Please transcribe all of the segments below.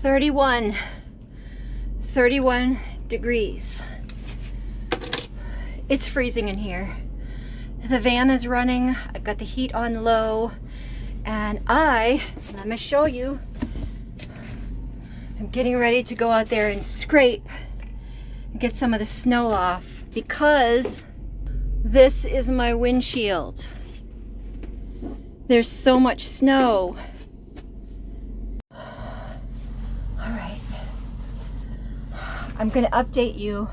31 degrees. It's freezing in here. The van is running. I've got the heat on low, and I'm gonna show you, I'm getting ready to go out there and scrape and get some of the snow off, because this is my windshield. There's so much snow. I'm gonna update you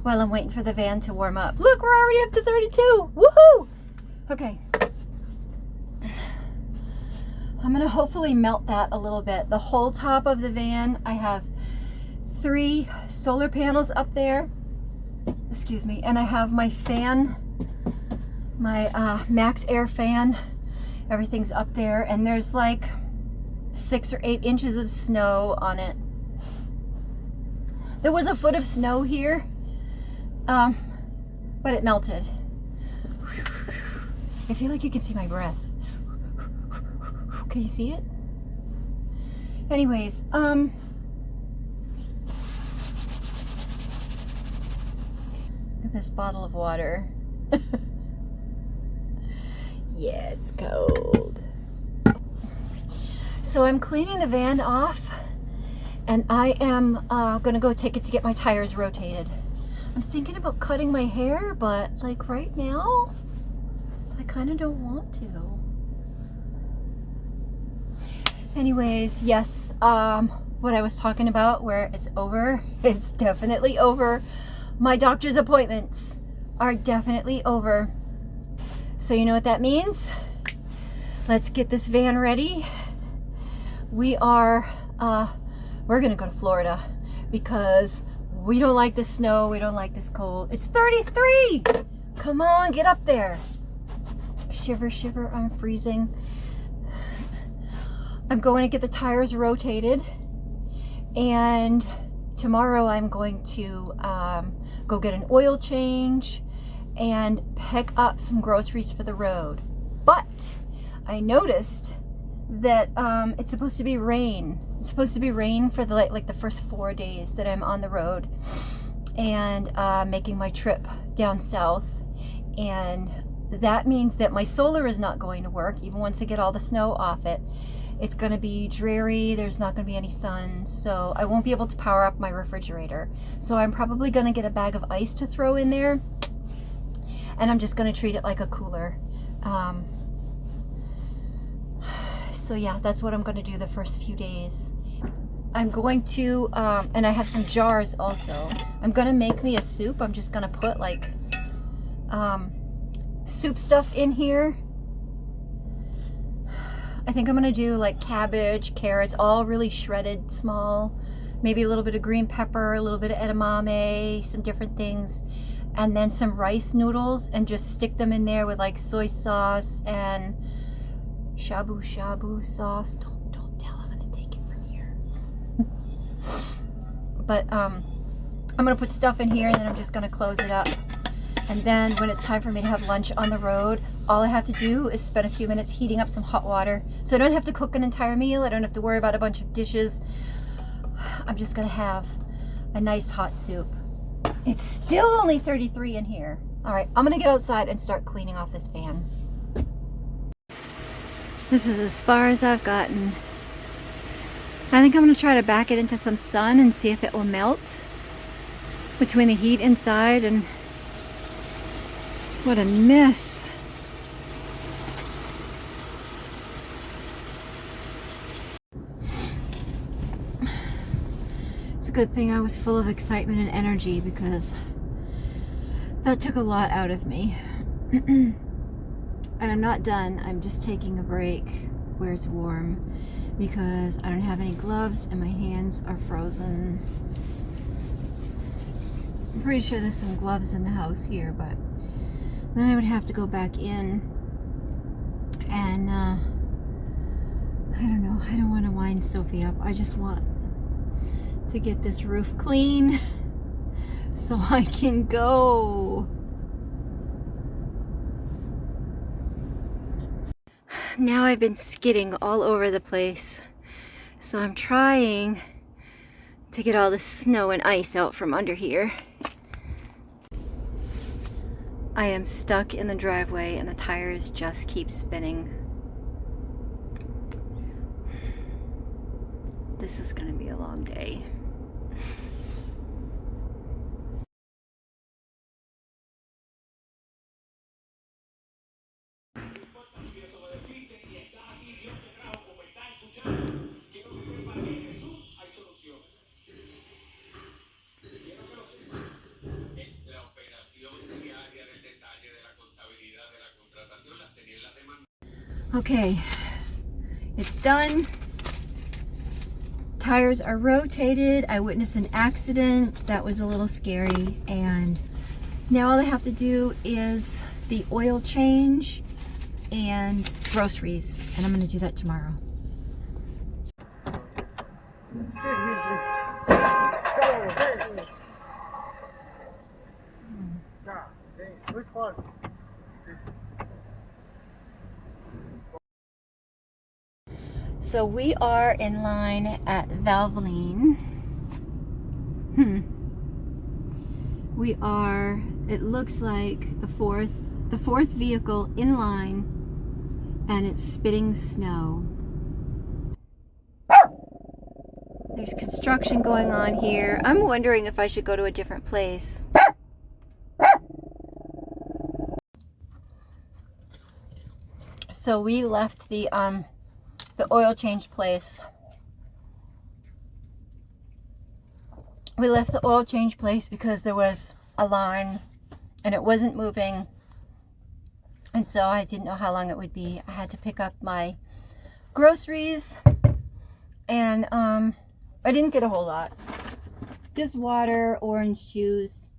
while I'm waiting for the van to warm up. Look, we're already up to 32. Woohoo! Okay. I'm gonna hopefully melt that a little bit. The whole top of the van, I have 3 solar panels up there. Excuse me. And I have my fan, my Max Air fan. Everything's up there, and there's like 6 or 8 inches of snow on it. There was a foot of snow here, but it melted. I feel like you can see my breath. Can you see it? Anyways, look at this bottle of water. Yeah, it's cold. So I'm cleaning the van off, and I am gonna go take it to get my tires rotated. I'm thinking about cutting my hair, but like right now, I kind of don't want to. Anyways, yes, what I was talking about, where it's over, it's definitely over. My doctor's appointments are definitely over. So you know what that means? Let's get this van ready. We're gonna go to Florida because we don't like the snow, we don't like this cold. It's 33! Come on, get up there. Shiver, shiver, I'm freezing. I'm going to get the tires rotated, and tomorrow I'm going to go get an oil change and pick up some groceries for the road. But I noticed that it's supposed to be rain. It's supposed to be rain for the like the first 4 days that I'm on the road and making my trip down south, and that means that my solar is not going to work even once I get all the snow off it. It's going to be dreary. There's not going to be any sun, so I won't be able to power up my refrigerator. So I'm probably going to get a bag of ice to throw in there, and I'm just going to treat it like a cooler. So yeah, that's what I'm going to do the first few days. I'm going to, and I have some jars also. I'm going to make me a soup. I'm just going to put like soup stuff in here. I think I'm going to do like cabbage, carrots, all really shredded small. Maybe a little bit of green pepper, a little bit of edamame, some different things. And then some rice noodles, and just stick them in there with like soy sauce and shabu shabu sauce. Don't tell, I'm gonna take it from here. But I'm gonna put stuff in here, and then I'm just gonna close it up. And then when it's time for me to have lunch on the road, all I have to do is spend a few minutes heating up some hot water. So I don't have to cook an entire meal. I don't have to worry about a bunch of dishes. I'm just gonna have a nice hot soup. It's still only 33 in here. All right, I'm gonna get outside and start cleaning off this van. This is as far as I've gotten. I think I'm gonna try to back it into some sun and see if it will melt between the heat inside. And what a mess. It's a good thing I was full of excitement and energy, because that took a lot out of me. And I'm not done. I'm just taking a break where it's warm, because I don't have any gloves and my hands are frozen. I'm pretty sure there's some gloves in the house here, but then I would have to go back in, and I don't know. I don't want to wind Sophie up. I just want to get this roof clean so I can go. Now I've been skidding all over the place, So I'm trying to get all the snow and ice out from under here. I am stuck in the driveway and the tires just keep spinning. This is gonna be a long day. Okay, it's done. Tires are rotated. I witnessed an accident that was a little scary, and now all I have to do is the oil change and groceries, and I'm going to do that tomorrow. So we are in line at Valvoline. We are, it looks like the fourth vehicle in line, and it's spitting snow. There's construction going on here. I'm wondering if I should go to a different place. So we left the oil change place. We left the oil change place because there was a line and it wasn't moving, and so I didn't know how long it would be. I had to pick up my groceries, and I didn't get a whole lot. Just water, orange juice,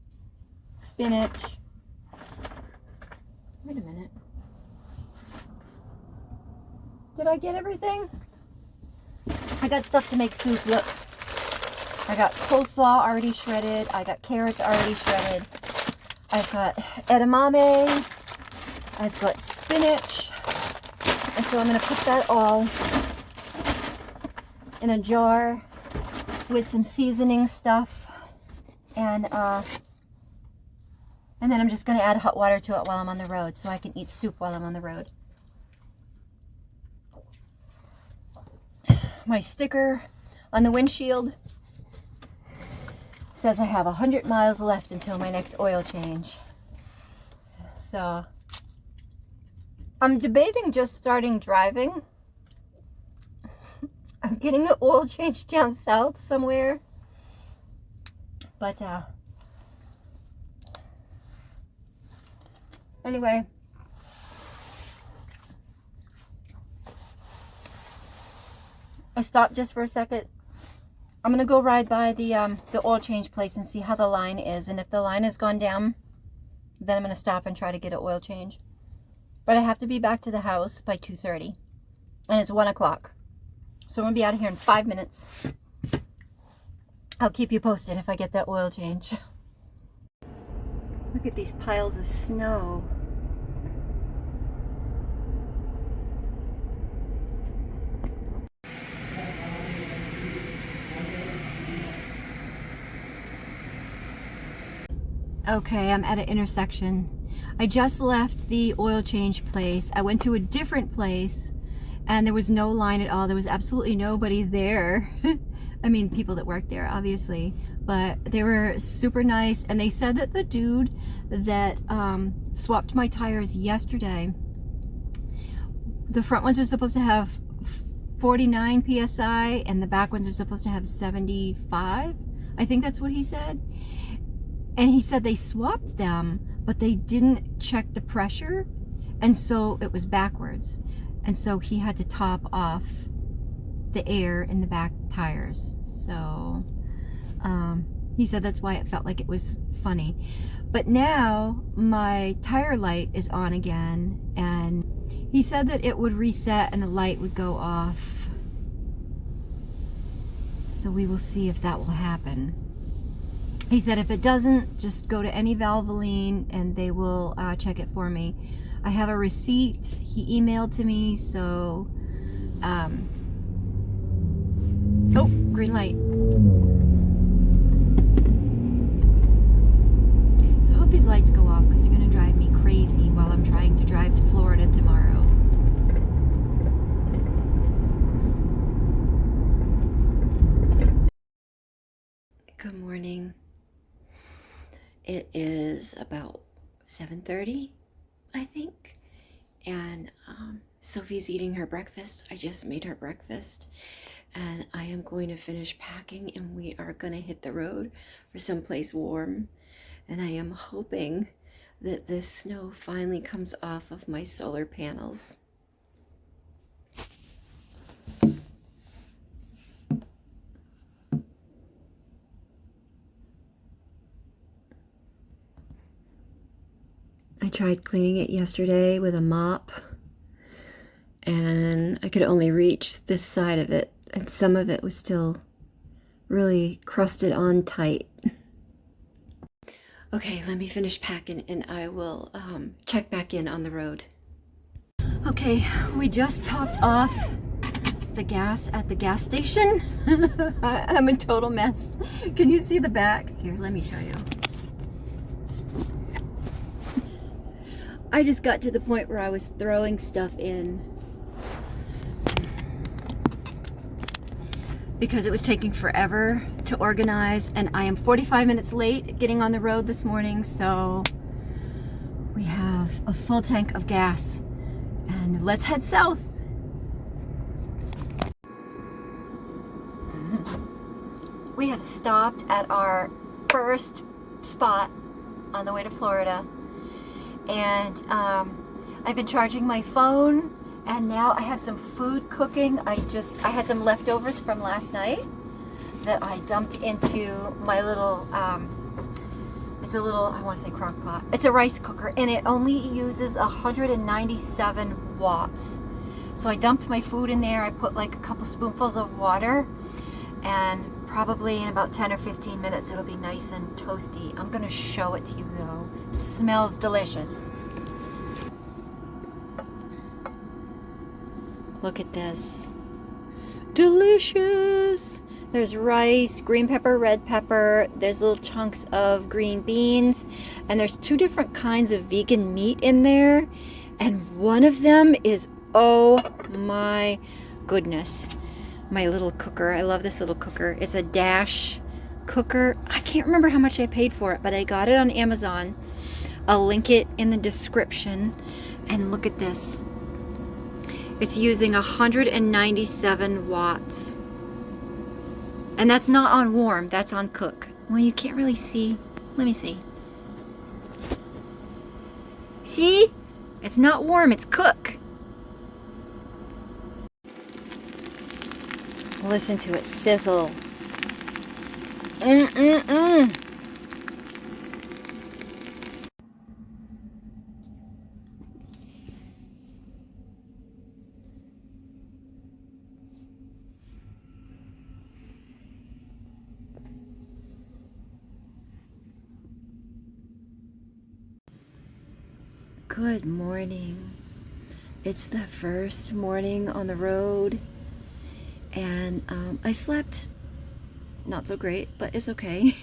spinach. Wait a minute. Did I get everything? I got stuff to make soup. Look. I got coleslaw already shredded. I got carrots already shredded. I've got edamame. I've got spinach. And so I'm going to put that all in a jar with some seasoning stuff. And then I'm just going to add hot water to it while I'm on the road so I can eat soup while I'm on the road. My sticker on the windshield says I have 100 miles left until my next oil change. So I'm debating just starting driving. I'm getting an oil change down south somewhere. But anyway, I stopped just for a second. I'm gonna go ride by the oil change place and see how the line is, and if the line has gone down, then I'm gonna stop and try to get an oil change. But I have to be back to the house by 2:30, and it's 1 o'clock, so I'm gonna be out of here in 5 minutes. I'll keep you posted if I get that oil change. Look at these piles of snow. Okay, I'm at an intersection. I just left the oil change place. I went to a different place and there was no line at all. There was absolutely nobody there. I mean, people that work there, obviously, but they were super nice. And they said that the dude that swapped my tires yesterday, the front ones are supposed to have 49 PSI and the back ones are supposed to have 75. I think that's what he said. And he said they swapped them, but they didn't check the pressure, and so it was backwards. And so he had to top off the air in the back tires. So he said that's why it felt like it was funny. But now my tire light is on again, and he said that it would reset and the light would go off. So we will see if that will happen. He said if it doesn't, just go to any Valvoline and they will check it for me. I have a receipt he emailed to me, so Oh, green light. So I hope these lights go off because they're going to drive me crazy while I'm trying to drive to Florida tomorrow. Good morning. It is about 7:30, I think, and Sophie's eating her breakfast. I just made her breakfast, and I am going to finish packing, and we are going to hit the road for someplace warm. And I am hoping that this snow finally comes off of my solar panels. I tried cleaning it yesterday with a mop, and I could only reach this side of it, and some of it was still really crusted on tight. Okay, let me finish packing and I will check back in on the road. Okay, we just topped off the gas at the gas station. I'm a total mess. Can you see the back? Here, let me show you. I just got to the point where I was throwing stuff in because it was taking forever to organize, and I am 45 minutes late getting on the road this morning, so we have a full tank of gas and let's head south. We have stopped at our first spot on the way to Florida, and I've been charging my phone, and now I have some food cooking. I had some leftovers from last night that I dumped into my little, it's a little, I want to say crock pot. It's a rice cooker, and it only uses 197 watts. So I dumped my food in there. I put like a couple spoonfuls of water, and probably in about 10 or 15 minutes it'll be nice and toasty. I'm going to show it to you though. It smells delicious. Look at this. Delicious! There's rice, green pepper, red pepper. There's little chunks of green beans. And there's 2 different kinds of vegan meat in there. And one of them is, oh my goodness, my little cooker. I love this little cooker. It's a Dash cooker. I can't remember how much I paid for it, but I got it on Amazon. I'll link it in the description. And look at this. It's using 197 watts. And that's not on warm, that's on cook. Well, you can't really see. Let me see. See? It's not warm, it's cook. Listen to it sizzle. Good morning. It's the first morning on the road, and I slept not so great, but it's okay.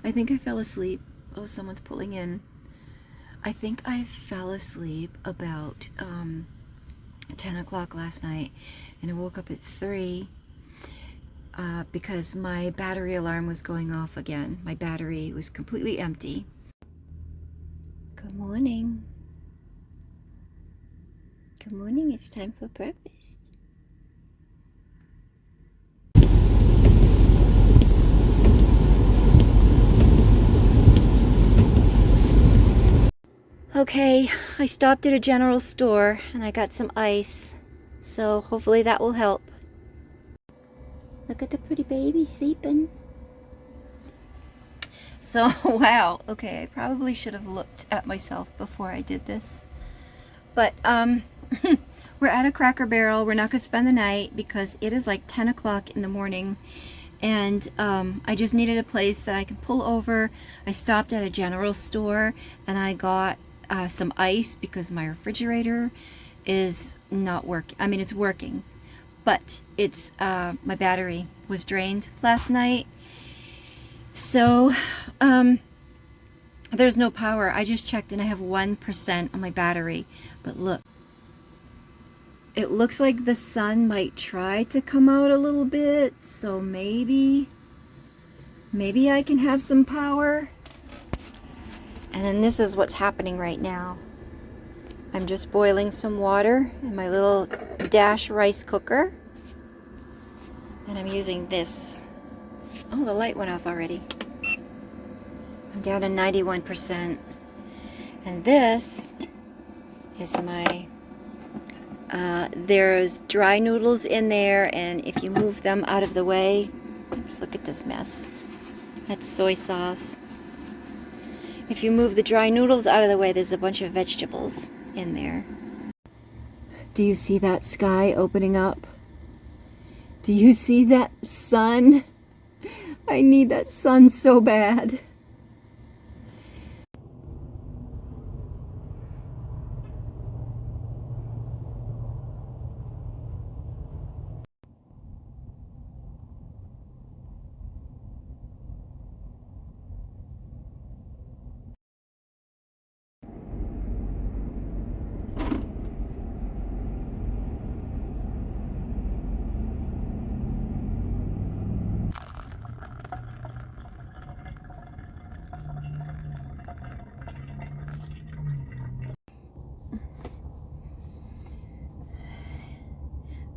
I think I fell asleep. Oh, someone's pulling in. I think I fell asleep about 10 o'clock last night, and I woke up at 3 because my battery alarm was going off again. My battery was completely empty. Good morning. Good morning, it's time for breakfast. Okay, I stopped at a general store and I got some ice, so hopefully that will help. Look at the pretty baby sleeping. So, wow, okay, I probably should have looked at myself before I did this. But, we're at a Cracker Barrel. We're not going to spend the night because it is like 10 o'clock in the morning. And I just needed a place that I could pull over. I stopped at a general store and I got some ice because my refrigerator is not working. I mean, it's working, but it's my battery was drained last night, so there's no power. I just checked and I have 1% on my battery. But look, it looks like the sun might try to come out a little bit, so maybe I can have some power. And then this is what's happening right now. I'm just boiling some water in my little Dash rice cooker. And I'm using this. Oh, the light went off already. I'm down to 91%. And this is my, there's dry noodles in there, and if you move them out of the way, oops, look at this mess. That's soy sauce. If you move the dry noodles out of the way, there's a bunch of vegetables in there. Do you see that sky opening up? Do you see that sun? I need that sun so bad.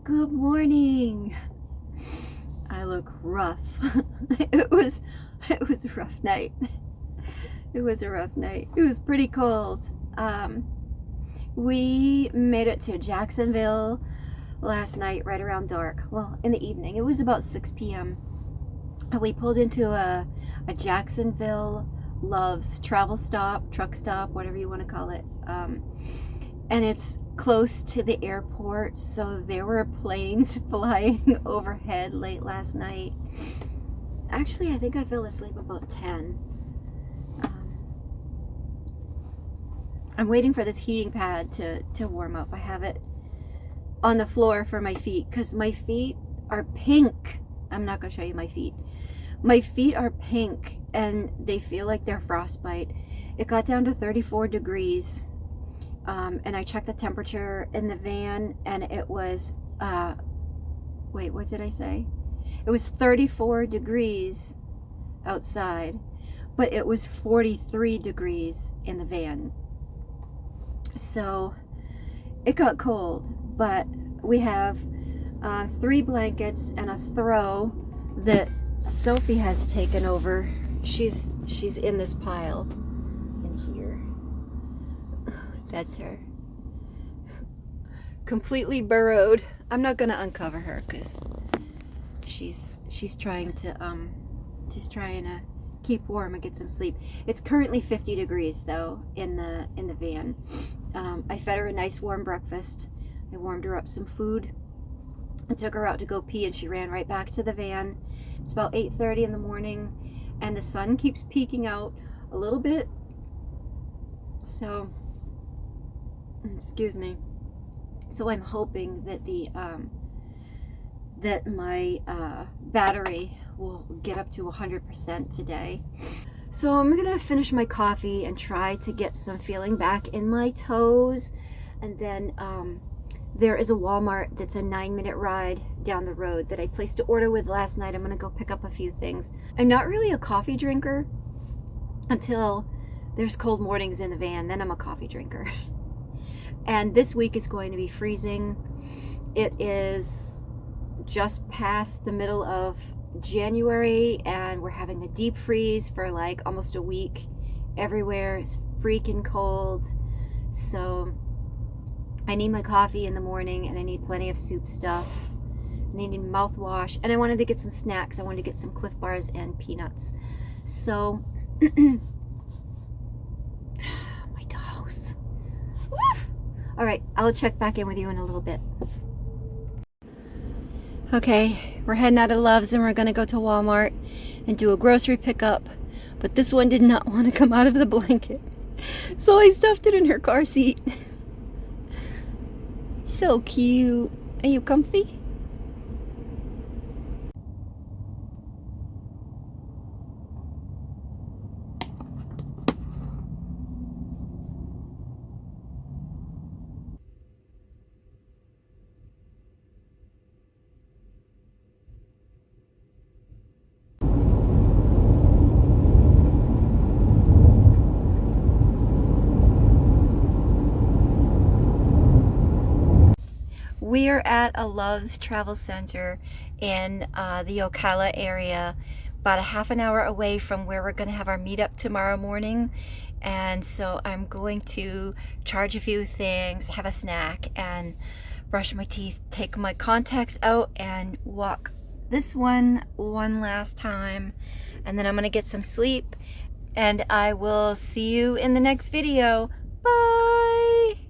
Good morning. I look rough. It was a rough night. It was a rough night. It was pretty cold. We made it to Jacksonville last night right around dark. Well, in the evening. It was about 6 p.m. We pulled into a Jacksonville Love's travel stop, truck stop, whatever you want to call it. And it's close to the airport, so there were planes flying overhead late last night. Actually, I think I fell asleep about 10. I'm waiting for this heating pad to warm up. I have it on the floor for my feet because my feet are pink. I'm not going to show you my feet. My feet are pink and they feel like they're frostbite. It got down to 34 degrees. And I checked the temperature in the van, and it was, wait, what did I say? It was 34 degrees outside, but it was 43 degrees in the van. So it got cold, but we have 3 blankets and a throw that Sophie has taken over. She's in this pile in here. That's her. Completely burrowed. I'm not gonna uncover her because she's trying to keep warm and get some sleep. It's currently 50 degrees though in the van. I fed her a nice warm breakfast. I warmed her up some food. I took her out to go pee and she ran right back to the van. It's about 8:30 in the morning and the sun keeps peeking out a little bit. So excuse me. So I'm hoping that that my battery will get up to 100% today. So I'm gonna finish my coffee and try to get some feeling back in my toes. And then there is a Walmart that's a 9-minute ride down the road that I placed an order with last night. I'm gonna go pick up a few things. I'm not really a coffee drinker until there's cold mornings in the van, then I'm a coffee drinker. And this week is going to be freezing. It is just past the middle of January and we're having a deep freeze for like almost a week. Everywhere is freaking cold. So I need my coffee in the morning and I need plenty of soup stuff. I need mouthwash and I wanted to get some snacks. I wanted to get some Cliff Bars and peanuts. So my toes. Woof! All right, I'll check back in with you in a little bit. Okay, we're heading out of Love's and we're gonna go to Walmart and do a grocery pickup. But this one did not want to come out of the blanket. So I stuffed it in her car seat. So cute. Are you comfy? are at a Love's Travel Center in the Ocala area, about a half an hour away from where we're going to have our meetup tomorrow morning. And so I'm going to charge a few things, have a snack, and brush my teeth, take my contacts out, and walk this one last time. And then I'm going to get some sleep, and I will see you in the next video. Bye!